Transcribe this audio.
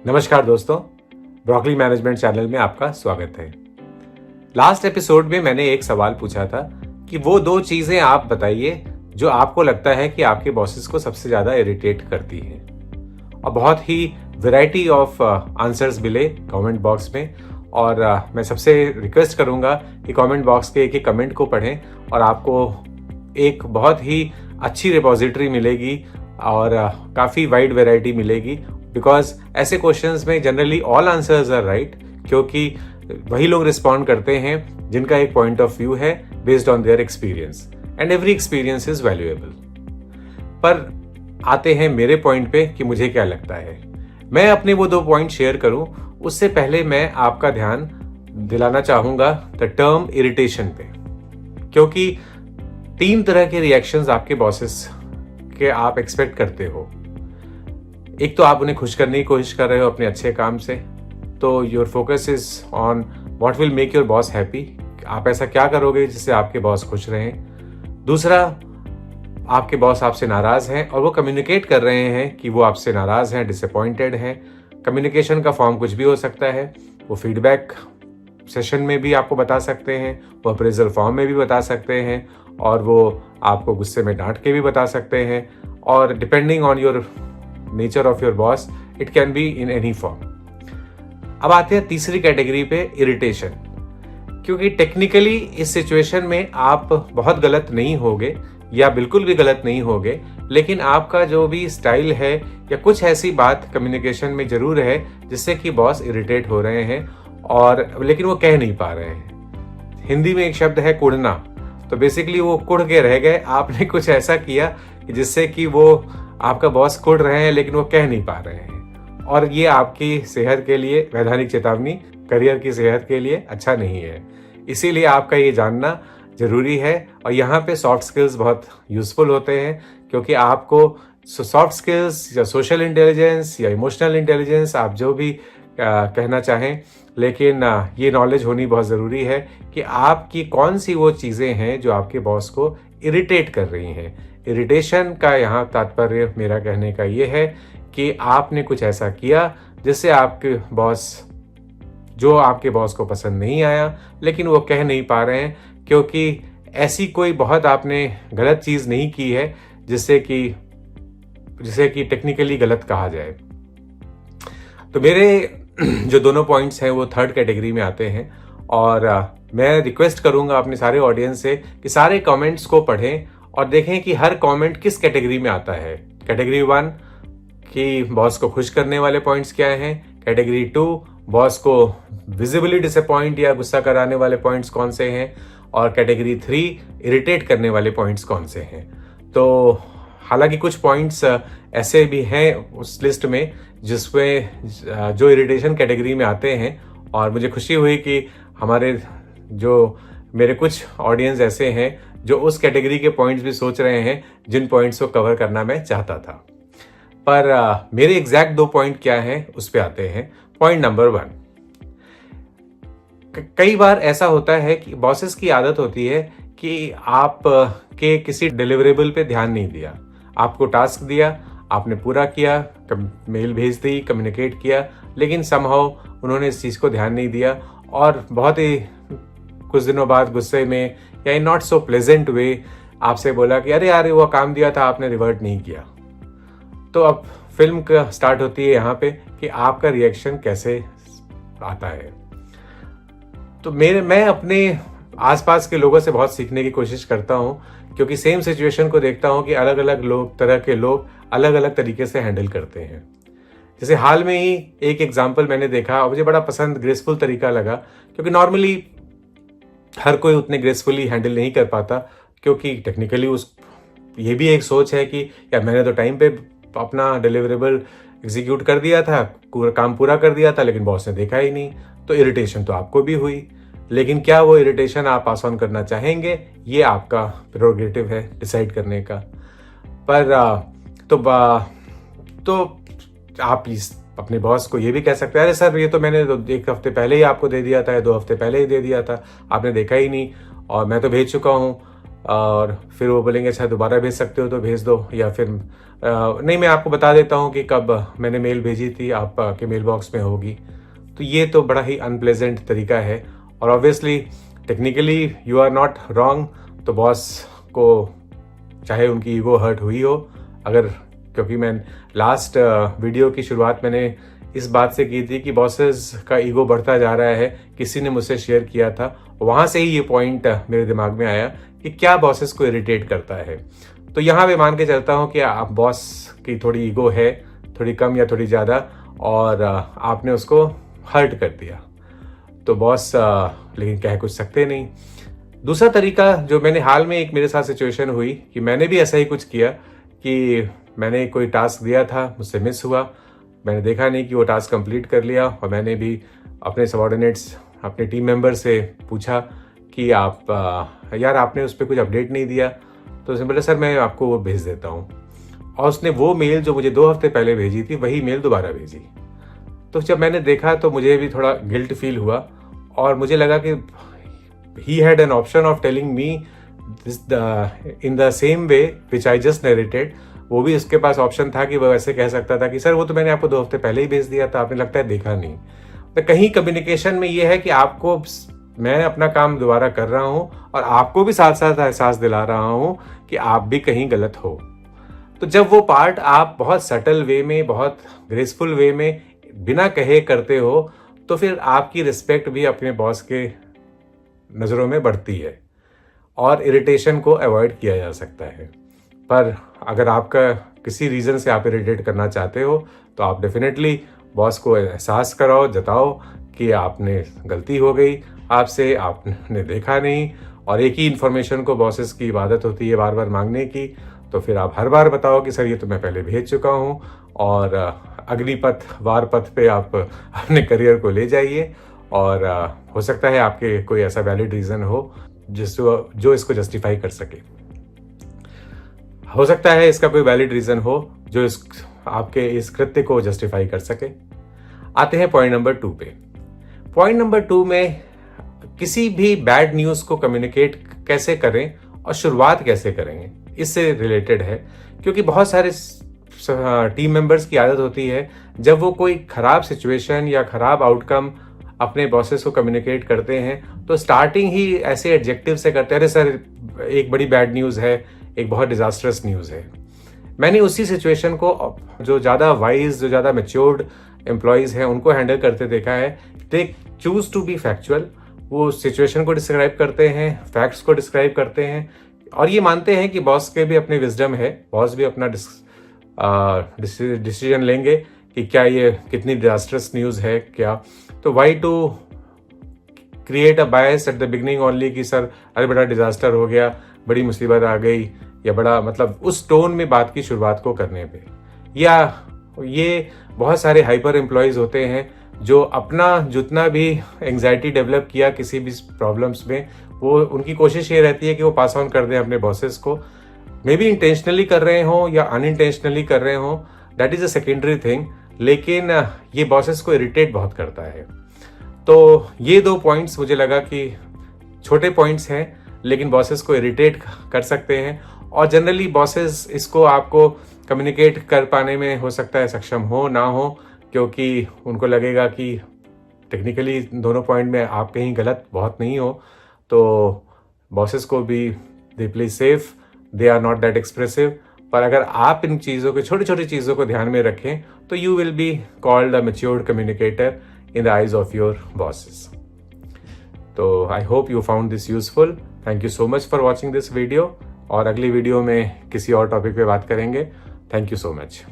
नमस्कार दोस्तों, broccoli management channel में आपका स्वागत है। लास्ट एपिसोड में मैंने एक सवाल पूछा था कि वो दो चीजें आप बताइए जो आपको लगता है कि आपके बॉसेस को सबसे ज्यादा इरिटेट करती हैं। और बहुत ही वैरायटी ऑफ आंसर्स मिले कमेंट बॉक्स में। और मैं सबसे रिक्वेस्ट करूंगा कि कमेंट बॉक्स के एक एक कमेंट को पढ़ें और आपको एक बहुत ही अच्छी रिपोजिटरी मिलेगी और काफ़ी वाइड वैरायटी मिलेगी। बिकॉज ऐसे क्वेश्चंस में generally all answers are right, क्योंकि वही लोग रिस्पॉन्ड करते हैं जिनका एक पॉइंट ऑफ व्यू है based on their experience, and every experience is valuable. पर आते हैं मेरे पॉइंट पे कि मुझे क्या लगता है। मैं अपने वो दो पॉइंट शेयर करूं उससे पहले मैं आपका ध्यान दिलाना चाहूंगा द टर्म इरिटेशन पे, क्योंकि 3 तरह के रिएक्शंस आपके बॉसेस के आप एक्सपेक्ट करते हो। एक तो आप उन्हें खुश करने की कोशिश कर रहे हो अपने अच्छे काम से, तो your focus is on what will make your boss happy. आप ऐसा क्या करोगे जिससे आपके बॉस खुश रहें। दूसरा, आपके बॉस आपसे नाराज हैं और वो कम्युनिकेट कर रहे हैं कि वो आपसे नाराज हैं, डिसअपॉइंटेड हैं। कम्युनिकेशन का फॉर्म कुछ भी हो सकता है। वो फीडबैक सेशन में भी आपको बता सकते हैं, वो अप्रेजल फॉर्म में भी बता सकते हैं, और वो आपको गुस्से में डांट के भी बता सकते हैं। और depending on your nature of your boss it can be in any form. अब आते हैं तीसरी कैटेगरी पे, इरिटेशन। क्योंकि टेक्निकली इस सिचुएशन में आप बहुत गलत नहीं होगे या बिल्कुल भी गलत नहीं होगे, लेकिन आपका जो भी स्टाइल है या कुछ ऐसी बात कम्युनिकेशन में जरूर है जिससे कि बॉस इरिटेट हो रहे हैं, और लेकिन वो कह नहीं पा रहे हैं। हिंदी में एक शब्द है कुढ़ना, तो बेसिकली वो कुढ़ के रह गए। आपने कुछ ऐसा किया जिससे कि वो आपका बॉस कुढ़ रहे हैं लेकिन वो कह नहीं पा रहे हैं, और ये आपकी सेहत के लिए, वैधानिक चेतावनी, करियर की सेहत के लिए अच्छा नहीं है। इसीलिए आपका ये जानना जरूरी है। और यहाँ पे सॉफ्ट स्किल्स बहुत यूजफुल होते हैं, क्योंकि आपको सॉफ्ट स्किल्स या सोशल इंटेलिजेंस या इमोशनल इंटेलिजेंस, आप जो भी कहना चाहें, लेकिन ये नॉलेज होनी बहुत ज़रूरी है कि आपकी कौन सी वो चीज़ें हैं जो आपके बॉस को इरिटेट कर रही हैं। इरिटेशन का यहाँ तात्पर्य मेरा कहने का ये है कि आपने कुछ ऐसा किया जिससे आपके बॉस को पसंद नहीं आया, लेकिन वो कह नहीं पा रहे हैं, क्योंकि ऐसी कोई बहुत आपने गलत चीज़ नहीं की है जिसे कि टेक्निकली गलत कहा जाए। तो मेरे जो दोनों पॉइंट्स हैं वो थर्ड कैटेगरी में आते हैं। और मैं रिक्वेस्ट करूंगा अपने सारे ऑडियंस से कि सारे कमेंट्स को पढ़ें और देखें कि हर कमेंट किस कैटेगरी में आता है। कैटेगरी 1 कि बॉस को खुश करने वाले पॉइंट्स क्या हैं। कैटेगरी 2 बॉस को विजिबली डिसअपॉइंट या गुस्सा कराने वाले पॉइंट्स कौन से हैं। और कैटेगरी 3 इरिटेट करने वाले पॉइंट्स कौन से हैं। तो हालांकि कुछ पॉइंट्स ऐसे भी हैं उस लिस्ट में जिसमें जो इरिटेशन कैटेगरी में आते हैं, और मुझे खुशी हुई कि मेरे कुछ ऑडियंस ऐसे हैं जो उस कैटेगरी के पॉइंट्स भी सोच रहे हैं जिन पॉइंट्स को कवर करना मैं चाहता था। पर मेरे एग्जैक्ट 2 पॉइंट क्या हैं उस पे आते हैं। पॉइंट नंबर 1, कई बार ऐसा होता है कि बॉसेस की आदत होती है कि आप के किसी डिलीवरेबल पे ध्यान नहीं दिया। आपको टास्क दिया, आपने पूरा किया, मेल भेज दी, कम्युनिकेट किया, लेकिन समहाउ उन्होंने इस चीज़ को ध्यान नहीं दिया, और बहुत ही कुछ दिनों बाद गुस्से में या इन नॉट सो प्लेजेंट वे आपसे बोला कि अरे यार वो काम दिया था, आपने रिवर्ट नहीं किया। तो अब फिल्म का स्टार्ट होती है यहाँ पे कि आपका रिएक्शन कैसे आता है। तो मैं अपने आसपास के लोगों से बहुत सीखने की कोशिश करता हूँ, क्योंकि सेम सिचुएशन को देखता हूँ कि अलग अलग तरह के लोग अलग अलग तरीके से हैंडल करते हैं। जैसे हाल में ही एक एग्जाम्पल मैंने देखा और मुझे बड़ा पसंद, ग्रेसफुल तरीका लगा, क्योंकि नॉर्मली हर कोई उतने ग्रेसफुली हैंडल नहीं कर पाता, क्योंकि टेक्निकली ये भी एक सोच है कि यार मैंने तो टाइम पे अपना डिलीवरेबल एग्जीक्यूट कर दिया था, काम पूरा कर दिया था, लेकिन बॉस ने देखा ही नहीं। तो इरिटेशन तो आपको भी हुई, लेकिन क्या वो इरिटेशन आप पास ऑन करना चाहेंगे, ये आपका प्रेरोगेटिव है डिसाइड करने का। पर तो आप अपने बॉस को ये भी कह सकते हैं, अरे सर ये तो मैंने 1 हफ्ते पहले ही आपको दे दिया था, या 2 हफ्ते पहले ही दे दिया था, आपने देखा ही नहीं, और मैं तो भेज चुका हूँ। और फिर वो बोलेंगे अच्छा दोबारा भेज सकते हो तो भेज दो, या फिर नहीं मैं आपको बता देता हूँ कि कब मैंने मेल भेजी थी, आपके मेल बॉक्स में होगी। तो ये तो बड़ा ही अनप्लेजेंट तरीका है और obviously technically you are not wrong. तो बॉस को चाहे उनकी ईगो हर्ट हुई हो, अगर, क्योंकि मैं लास्ट वीडियो की शुरुआत मैंने इस बात से की थी कि बॉसेस का ईगो बढ़ता जा रहा है, किसी ने मुझसे शेयर किया था, वहाँ से ही ये पॉइंट मेरे दिमाग में आया कि क्या बॉसेस को इरिटेट करता है। तो यहाँ मैं मान के चलता हूँ कि आप बॉस की थोड़ी ईगो है, थोड़ी कम या थोड़ी ज़्यादा, और आपने उसको हर्ट कर दिया, तो बॉस लेकिन कह कुछ सकते नहीं। दूसरा तरीका जो मैंने हाल में एक मेरे साथ सिचुएशन हुई कि मैंने भी ऐसा ही कुछ किया कि मैंने कोई टास्क दिया था, मुझसे मिस हुआ, मैंने देखा नहीं कि वो टास्क कंप्लीट कर लिया, और मैंने भी अपने सबॉर्डिनेट्स, अपने टीम मेंबर से पूछा कि आप यार आपने उस पर कुछ अपडेट नहीं दिया। तो उसने बोला सर मैं आपको वो भेज देता हूँ, और उसने वो मेल जो मुझे 2 हफ्ते पहले भेजी थी वही मेल दोबारा भेजी। तो जब मैंने देखा तो मुझे भी थोड़ा गिल्ट फील हुआ, और मुझे लगा कि he had an option of telling me this in the same way which I just narrated। वो भी उसके पास ऑप्शन था कि वो ऐसे कह सकता था कि सर वो तो मैंने आपको 2 हफ्ते पहले ही भेज दिया था, आपने लगता है देखा नहीं। तो कहीं कम्युनिकेशन में ये है कि आपको, मैं अपना काम दोबारा कर रहा हूँ और आपको भी साथ साथ एहसास दिला रहा हूँ कि आप भी कहीं गलत हो। तो जब वो पार्ट आप बहुत सटल वे में, बहुत ग्रेसफुल वे में, बिना कहे करते हो, तो फिर आपकी रिस्पेक्ट भी अपने बॉस के नज़रों में बढ़ती है और इरिटेशन को अवॉइड किया जा सकता है। पर अगर आपका किसी रीज़न से आप इरिटेट करना चाहते हो तो आप डेफिनेटली बॉस को एहसास कराओ, जताओ कि आपने गलती हो गई आपसे, आपने देखा नहीं। और एक ही इन्फॉर्मेशन को बॉसेस की आदत होती है बार बार मांगने की, तो फिर आप हर बार बताओ कि सर ये तो मैं पहले भेज चुका हूँ, और अग्निपथ वार पथ पे आप अपने करियर को ले जाइए। और हो सकता है आपके कोई ऐसा वैलिड रीज़न हो जो इसको जस्टिफाई कर सके। हो सकता है इसका कोई वैलिड रीज़न हो जो आपके इस कृत्य को जस्टिफाई कर सके। आते हैं पॉइंट नंबर 2 पे। पॉइंट नंबर 2 में किसी भी बैड न्यूज़ को कम्युनिकेट कैसे करें और शुरुआत कैसे करेंगे, इससे रिलेटेड है। क्योंकि बहुत सारे टीम मेंबर्स की आदत होती है जब वो कोई खराब सिचुएशन या खराब आउटकम अपने बॉसेस को कम्युनिकेट करते हैं तो स्टार्टिंग ही ऐसे एडजेक्टिव से करते हैं, अरे सर एक बड़ी बैड न्यूज़ है, एक बहुत डिजास्टरस न्यूज़ है। मैंने उसी सिचुएशन को जो ज़्यादा वाइज, जो ज़्यादा मैच्योर्ड एम्प्लॉयज़ हैं उनको हैंडल करते देखा है। They choose to be factual, वो सिचुएशन को डिस्क्राइब करते हैं, फैक्ट्स को डिस्क्राइब करते हैं, और ये मानते हैं कि बॉस के भी अपने विजडम है, बॉस भी अपना डिसीजन लेंगे कि क्या ये कितनी डिजास्टरस न्यूज़ है क्या। तो why to create a bias at the beginning only कि सर अरे बड़ा डिजास्टर हो गया, बड़ी मुसीबत आ गई, या बड़ा, मतलब उस टोन में बात की शुरुआत को करने पे। या ये बहुत सारे हाइपर एम्प्लॉयज़ होते हैं जो अपना जितना भी एंग्जाइटी डेवलप किया किसी भी प्रॉब्लम्स में, वो उनकी कोशिश ये रहती है कि वो पास ऑन कर दें अपने बॉसेस को। मे बी इंटेंशनली कर रहे हों या अनइंटेंशनली कर रहे हों, that is a secondary thing, लेकिन ये बॉसेस को इरिटेट बहुत करता है। तो ये 2 पॉइंट्स मुझे लगा कि छोटे पॉइंट्स हैं लेकिन बॉसेस को इरिटेट कर सकते हैं, और जनरली बॉसेस इसको आपको कम्युनिकेट कर पाने में हो सकता है सक्षम हो ना हो, क्योंकि उनको लगेगा कि टेक्निकली दोनों पॉइंट में आप कहीं गलत बहुत नहीं हो। तो बॉसेस को भी they play safe, they are not that expressive. पर अगर आप इन चीज़ों को, छोटी छोटी चीज़ों को ध्यान में रखें तो you will be called a matured communicator in the eyes of your bosses. तो I hope you found this useful. Thank you so much for watching this video, और अगली वीडियो में किसी और टॉपिक पे बात करेंगे। Thank you so much.